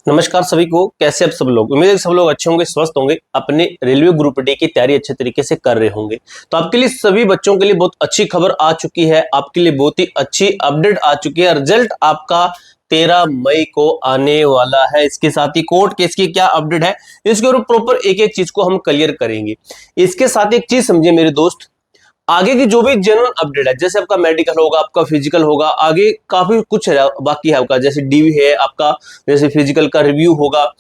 नमस्कार सभी को, कैसे आप सब लोग। उम्मीद है सब लोग अच्छे होंगे, स्वस्थ होंगे, अपने रेलवे ग्रुप डी की तैयारी अच्छे तरीके से कर रहे होंगे। तो आपके लिए सभी बच्चों के लिए बहुत अच्छी खबर आ चुकी है, आपके लिए बहुत ही अच्छी अपडेट आ चुकी है। रिजल्ट आपका 13 मई को आने वाला है। इसके साथ ही कोर्ट केस की क्या अपडेट है, इसके ऊपर प्रॉपर एक एक चीज को हम क्लियर करेंगे। इसके साथ एक चीज समझिए मेरे दोस्त, आगे की जो भी जनरल अपडेट है, जैसे आपका मेडिकल होगा, आपका फिजिकल होगा, आगे काफी कुछ है बाकी है आपका, जैसे डीवी है आपका, जैसे फिजिकल का रिव्यू होगा,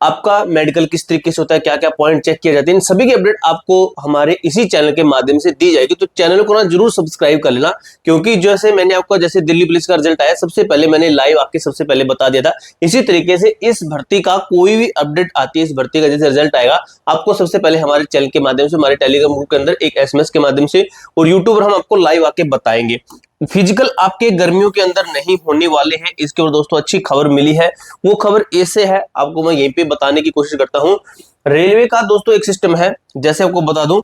आपका मेडिकल किस तरीके से होता है, क्या क्या पॉइंट चेक किए जाते हैं, इन सभी की अपडेट आपको हमारे इसी चैनल के माध्यम से दी जाएगी। तो चैनल को ना जरूर सब्सक्राइब कर लेना, क्योंकि जैसे मैंने आपको, जैसे दिल्ली पुलिस का रिजल्ट आया, सबसे पहले मैंने लाइव आपके सबसे पहले बता दिया था। इसी तरीके से इस भर्ती का कोई भी अपडेट आती है, इस भर्ती का जैसे रिजल्ट आएगा, आपको सबसे पहले हमारे चैनल के माध्यम से, हमारे टेलीग्राम ग्रुप के अंदर एक एसएमएस के माध्यम से और यूट्यूब पर हम आपको लाइव आके बताएंगे। फिजिकल आपके गर्मियों के अंदर नहीं होने वाले हैं, इसके और दोस्तों अच्छी खबर मिली है। वो खबर ऐसे है, आपको मैं यहीं पे बताने की कोशिश करता हूं। रेलवे का दोस्तों एक सिस्टम है, जैसे आपको बता दूं,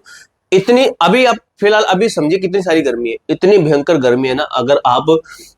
इतनी अभी आप फिलहाल अभी समझिए कितनी सारी गर्मी है, इतनी भयंकर गर्मी है ना। अगर आप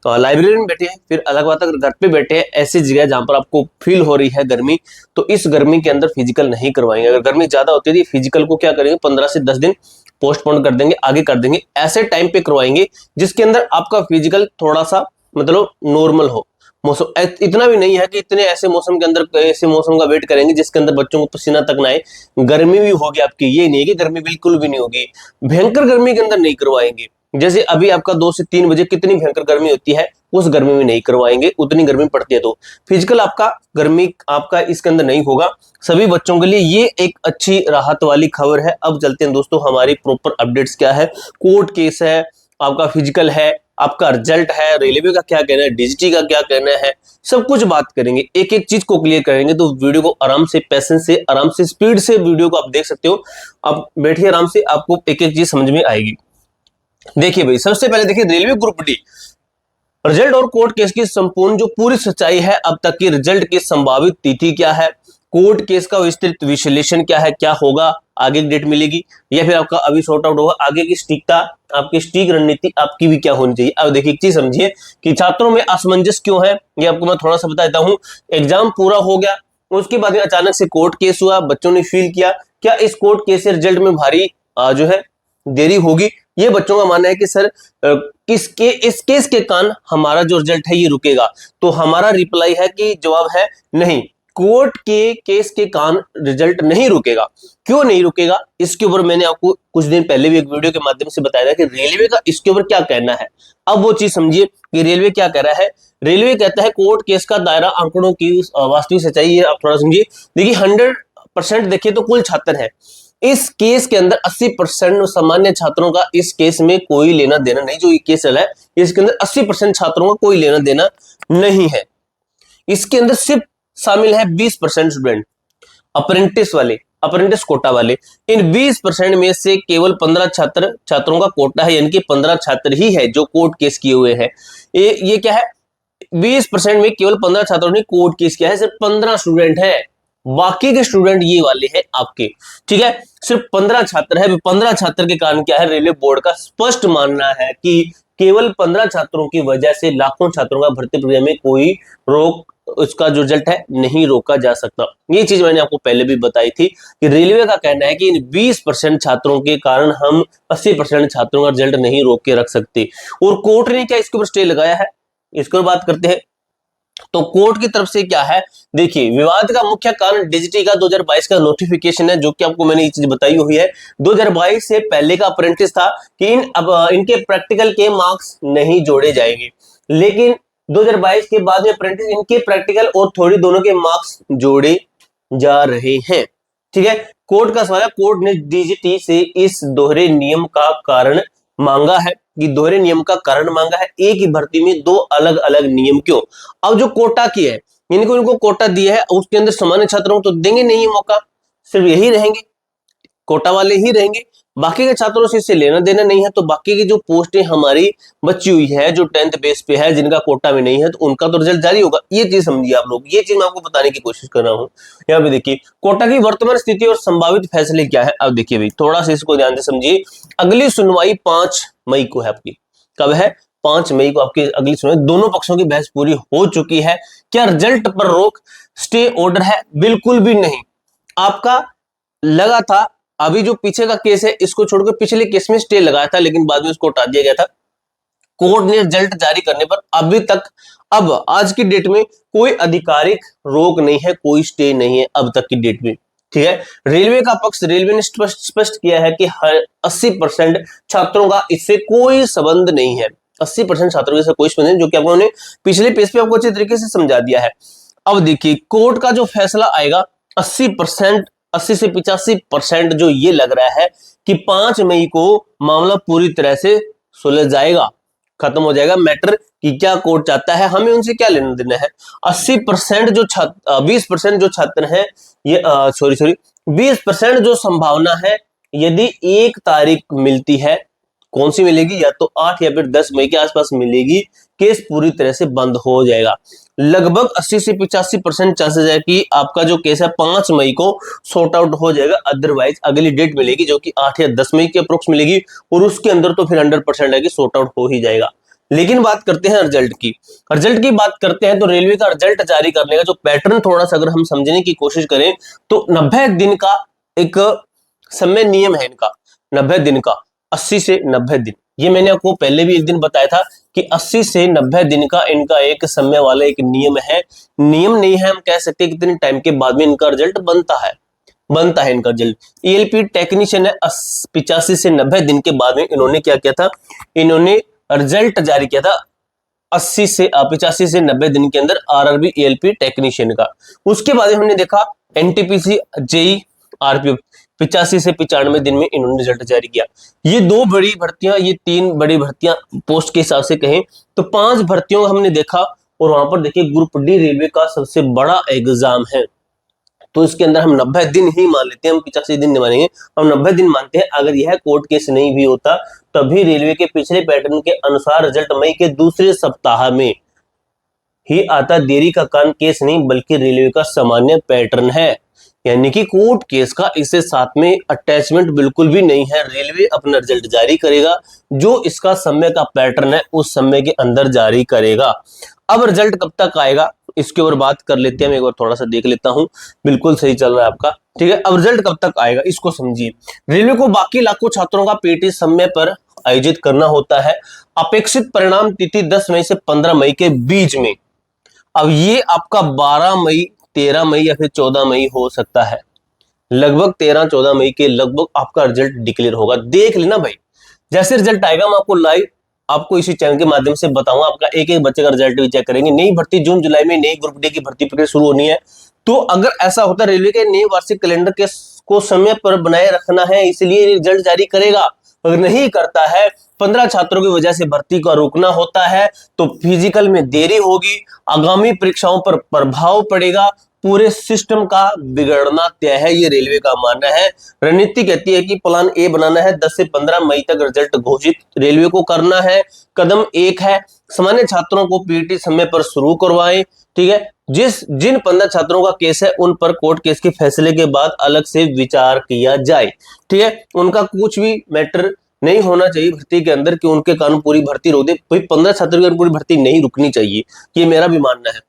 लाइब्रेरी में बैठे हैं, फिर अलग बात, अगर घर पे बैठे हैं, ऐसी जगह जहां पर आपको फील हो रही है गर्मी, तो इस गर्मी के अंदर फिजिकल नहीं करवाएंगे। अगर गर्मी ज्यादा होती है, फिजिकल को क्या करेंगे, 15 से 10 दिन पोस्टपोन कर देंगे, आगे कर देंगे। ऐसे टाइम पे करवाएंगे जिसके अंदर आपका फिजिकल थोड़ा सा मतलब नॉर्मल हो। मौसम इतना भी नहीं है कि इतने ऐसे मौसम के अंदर, ऐसे मौसम का वेट करेंगे जिसके अंदर बच्चों को पसीना तक ना आए, गर्मी भी होगी आपकी, ये नहीं है कि गर्मी बिल्कुल भी नहीं होगी। भयंकर गर्मी के अंदर नहीं करवाएंगे। जैसे अभी आपका 2 से 3 बजे कितनी भयंकर गर्मी होती है, उस गर्मी में नहीं करवाएंगे, उतनी गर्मी पड़ती है। तो फिजिकल आपका गर्मी आपका इसके अंदर नहीं होगा सभी बच्चों के लिए। ये एक अच्छी राहत वाली खबर है। अब चलते हैं दोस्तों, हमारी प्रॉपर अपडेट्स क्या है, कोर्ट केस है, आपका फिजिकल है, आपका रिजल्ट है, रेलवे का क्या कहना है, डीजीटी का क्या कहना है, सब कुछ बात करेंगे, एक एक चीज को क्लियर करेंगे। तो वीडियो को आराम से, पेशेंस से, आराम से, स्पीड से वीडियो को आप देख सकते हो। आप बैठिए आराम से, आपको एक एक चीज समझ में आएगी। देखिए भाई, सबसे पहले देखिए रेलवे ग्रुप डी रिजल्ट और कोर्ट केस की संपूर्ण जो पूरी सच्चाई है, अब तक की रिजल्ट की संभावित तिथि क्या है, कोर्ट केस का विस्तृत विश्लेषण क्या है, क्या होगा, आगे की डेट मिलेगी या फिर आपका अभी सॉर्ट आउट होगा, आगे की स्टिकता, आपकी स्टिक रणनीति आपकी भी क्या होनी चाहिए। अब देखिए एक चीज समझिए कि छात्रों में असमंजस क्यों है, ये आपको मैं थोड़ा सा बता देता हूं। एग्जाम पूरा हो गया, उसके बाद अचानक से कोर्ट केस हुआ, बच्चों ने फील किया क्या इस कोर्ट केस से रिजल्ट में भारी जो है देरी होगी। ये बच्चों का मानना है कि सर इस केस के कारण हमारा जो रिजल्ट है ये रुकेगा। तो हमारा रिप्लाई है कि जवाब है नहीं, कोर्ट के केस के कारण रिजल्ट नहीं रुकेगा। क्यों नहीं रुकेगा, इसके ऊपर मैंने आपको कुछ दिन पहले भी एक वीडियो के माध्यम से बताया था कि रेलवे का इसके ऊपर क्या कहना है। अब वो चीज समझिए कि रेलवे क्या कह रहा है। रेलवे कहता है कोर्ट केस का दायरा आंकड़ों की वास्तविक सच्चाई है। आप थोड़ा समझिए, देखिए 100% देखिए तो कुल छात्र है इस केस के अंदर, 80% सामान्य छात्रों का इस केस में कोई लेना देना नहीं। जो ये केस चला है इसके अंदर 80% छात्रों का कोई लेना देना नहीं है। इसके अंदर सिर्फ शामिल है 20% स्टूडेंट, अप्रेंटिस वाले, अप्रेंटिस कोटा वाले। इन 20% में से केवल 15 छात्रों का कोटा है, यानी कि 15 छात्र ही है जो कोर्ट केस किए हुए हैं। ये क्या है, 20% में केवल 15 छात्रों ने कोर्ट केस किया है, सिर्फ 15 स्टूडेंट है, बाकी के स्टूडेंट ये वाले हैं आपके, ठीक है। सिर्फ 15 छात्र है। 15 छात्र के कारण क्या है, रेलवे बोर्ड का स्पष्ट मानना है कि केवल 15 छात्रों की वजह से लाखों छात्रों का भर्ती प्रक्रिया में कोई रोक, उसका जो रिजल्ट है नहीं रोका जा सकता। ये चीज मैंने आपको पहले भी बताई थी कि रेलवे का कहना है कि इन 20% छात्रों के कारण हम 80% छात्रों का रिजल्ट नहीं रोक के रख सकते। और कोर्ट ने क्या इसके ऊपर स्टे लगाया है, इसको बात करते हैं। तो कोर्ट की तरफ से क्या है, देखिए विवाद का मुख्य कारण डीजीटी का 2022 का नोटिफिकेशन है, जो कि आपको मैंने ये चीज बताई हुई है। 2022 से पहले का अप्रेंटिस था कि इनके प्रैक्टिकल के मार्क्स नहीं जोड़े जाएंगे, लेकिन 2022 के बाद में अप्रेंटिस इनके प्रैक्टिकल और थ्योरी दोनों के मार्क्स जोड़े जा रहे हैं, ठीक है। कोर्ट का सवाल है, कोर्ट ने डीजीटी से इस दोहरे नियम का कारण मांगा है, कि दोहरे नियम का कारण मांगा है, एक ही भर्ती में दो अलग अलग नियम क्यों। अब जो कोटा की है, इनको कोटा दिया है, उसके अंदर सामान्य छात्रों को तो देंगे नहीं मौका, सिर्फ यही रहेंगे, कोटा वाले ही रहेंगे, बाकी के छात्रों से इससे लेना देना नहीं है। तो बाकी की जो पोस्टें हमारी बची हुई है, जो 10th बेस पे है, जिनका कोटा में नहीं है, तो उनका तो रिजल्ट जारी होगा। ये चीज समझिए आप लोग, ये चीज मैं आपको बताने की कोशिश कर रहा हूँ। यहाँ पे देखिए कोटा की वर्तमान स्थिति और संभावित फैसले क्या है। अब देखिए भाई, थोड़ा सा इसको ध्यान से समझिए। अगली सुनवाई 5 मई को है आपकी, कब है, 5 मई को आपकी अगली सुनवाई, दोनों पक्षों की बहस पूरी हो चुकी है। क्या रिजल्ट पर रोक, स्टे ऑर्डर है? बिल्कुल भी नहीं। आपका लगा था, अभी जो पीछे का केस है इसको छोड़कर पिछले केस में स्टे लगाया था, लेकिन बाद में उसको हटा दिया गया था कोर्ट ने रिजल्ट जारी करने पर। अभी तक, अब आज की डेट में कोई आधिकारिक रोक नहीं है, कोई स्टे नहीं है अब तक की डेट में, ठीक है। रेलवे का पक्ष, रेलवे ने स्पष्ट किया है कि हर 80% छात्रों का इससे कोई संबंध नहीं है। 80% छात्रों से कोई संबंध नहीं, जो कि आपको उन्होंने पिछले पेज पे आपको अच्छे तरीके से समझा दिया है। अब देखिए कोर्ट का जो फैसला आएगा, 80% 80 से 85% जो ये लग रहा है कि 5 मई को मामला पूरी तरह से सुलझ जाएगा, खत्म हो जाएगा मैटर, कि क्या कोर्ट चाहता है, हमें उनसे क्या लेना देना है। 80% जो 20% जो छात्र हैं, ये 20% जो संभावना है, यदि 1 तारीख मिलती है, कौन सी मिलेगी, या तो 8 या फिर 10 मई के आसपास मिलेगी, केस पूरी तरह से बंद हो जाएगा। लगभग 80 से 85% चांसेस है कि आपका जो केस है 5 मई को सॉर्ट आउट हो जाएगा। अदरवाइज अगली डेट मिलेगी जो कि 8 या 10 मई के अप्रोक्स मिलेगी, और उसके अंदर तो फिर 100% है कि सॉर्ट आउट हो ही जाएगा। लेकिन बात करते हैं रिजल्ट की। रिजल्ट की बात करते हैं तो रेलवे का रिजल्ट जारी करने का जो पैटर्न, थोड़ा सा अगर हम समझने की कोशिश करें तो 90 दिन का एक समय नियम है इनका। 90 दिन का, 80 से 90 दिन, ये मैंने आपको पहले भी एक दिन बताया था कि 80 से 90 दिन का इनका एक समय वाला एक नियम है। नियम नहीं है, हम कह सकते हैं कितने टाइम के बाद में इनका रिजल्ट बनता है इनका रिजल्ट। ईएलपी टेक्नीशियन है, 85 से 90 दिन के बाद में इन्होंने क्या किया था, इन्होंने रिजल्ट जारी किया था 85 से 90 दिन के अंदर आरआरबी ईएलपी टेक्नीशियन का। उसके बाद हमने देखा एनटीपीसी जेई आरपीएफ 85 से 95 दिन में इन्होंने रिजल्ट जारी किया। ये 2 बड़ी भर्तियां, ये 3 बड़ी भर्तियां पोस्ट के हिसाब से कहें तो 5 भर्तियों हमने देखा, और वहां पर देखिए ग्रुप डी रेलवे का सबसे बड़ा एग्जाम है, तो इसके अंदर हम 90 दिन ही मान लेते हैं, हम 85 दिन नहीं मानेंगे, हम 90 दिन मानते हैं। अगर यह कोर्ट केस नहीं भी होता तभी रेलवे के पिछले पैटर्न के अनुसार रिजल्ट मई के दूसरे सप्ताह में ही आता। देरी का कारण केस नहीं बल्कि रेलवे का सामान्य पैटर्न है, यानी कि कोर्ट केस का इससे साथ में अटैचमेंट बिल्कुल भी नहीं है। रेलवे अपना रिजल्ट जारी करेगा, जो इसका समय का पैटर्न है उस समय के अंदर जारी करेगा। अब रिजल्ट कब तक आएगा इसके ऊपर बात कर लेते हैं, मैं एक बार थोड़ा सा देख लेता हूं, बिल्कुल सही चल रहा है आपका, ठीक है। अब रिजल्ट कब तक आएगा इसको समझिए। रेलवे को बाकी लाखों छात्रों का पीटी समय पर आयोजित करना होता है। अपेक्षित परिणाम तिथि 10 मई से 15 मई के बीच में। अब ये आपका 12 मई, 13 मई या फिर 14 मई हो सकता है, लगभग 13-14 मई के लगभग आपका रिजल्ट डिक्लेयर होगा। देख लेना भाई, जैसे रिजल्ट आएगा मैं आपको लाइव आपको इसी चैनल के माध्यम से बताऊंगा, आपका एक एक बच्चे का रिजल्ट भी चेक करेंगे। नई भर्ती जून जुलाई में नई ग्रुप डी की भर्ती प्रक्रिया शुरू होनी है, तो अगर ऐसा होता है रेलवे के नए वार्षिक कैलेंडर के को समय पर बनाए रखना है, इसलिए रिजल्ट जारी करेगा। अगर नहीं करता है, 15 छात्रों की वजह से भर्ती को रोकना होता है, तो फिजिकल में देरी होगी, आगामी परीक्षाओं पर प्रभाव पड़ेगा, पूरे सिस्टम का बिगड़ना तय है, ये रेलवे का मानना है। रणनीति कहती है कि प्लान ए बनाना है, 10 से 15 मई तक रिजल्ट घोषित रेलवे को करना है। कदम 1 है सामान्य छात्रों को पीटी समय पर शुरू करवाएं, ठीक है। जिन 15 छात्रों का केस है उन पर कोर्ट केस के फैसले के बाद अलग से विचार किया जाए, ठीक है। उनका कुछ भी मैटर नहीं होना चाहिए भर्ती के अंदर कि उनके कारण पूरी भर्ती रोक दे। 15 छात्रों की पूरी भर्ती नहीं रुकनी चाहिए, ये मेरा भी मानना है।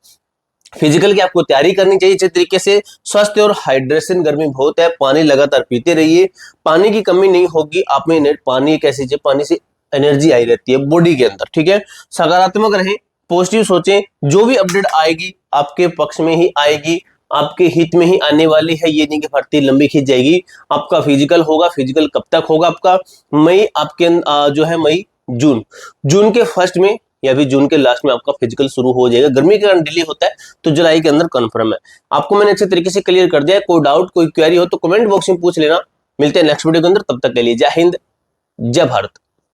फिजिकल की आपको तैयारी करनी चाहिए अच्छे तरीके से। स्वास्थ्य और हाइड्रेशन, गर्मी बहुत है, पानी लगातार पीते रहिए, पानी की कमी नहीं होगी आप में। पानी एक ऐसी चीज, पानी से एनर्जी आई रहती है बॉडी के अंदर, ठीक है। सकारात्मक रहें, पॉजिटिव सोचें, जो भी अपडेट आएगी आपके पक्ष में ही आएगी, आपके हित में ही आने वाली है। ये नहीं कि भर्ती लंबी खींच जाएगी। आपका फिजिकल होगा, फिजिकल कब तक होगा आपका, मई आपके जो है मई जून के फर्स्ट में या फिर जून के लास्ट में आपका फिजिकल शुरू हो जाएगा। गर्मी के कारण डिले होता है तो जुलाई के अंदर कंफर्म है। आपको मैंने अच्छे तरीके से क्लियर कर दिया है। कोई डाउट कोई क्वेरी हो तो कमेंट बॉक्स में पूछ लेना। मिलते हैं नेक्स्ट वीडियो के अंदर, तब तक के लिए जय हिंद जय भारत।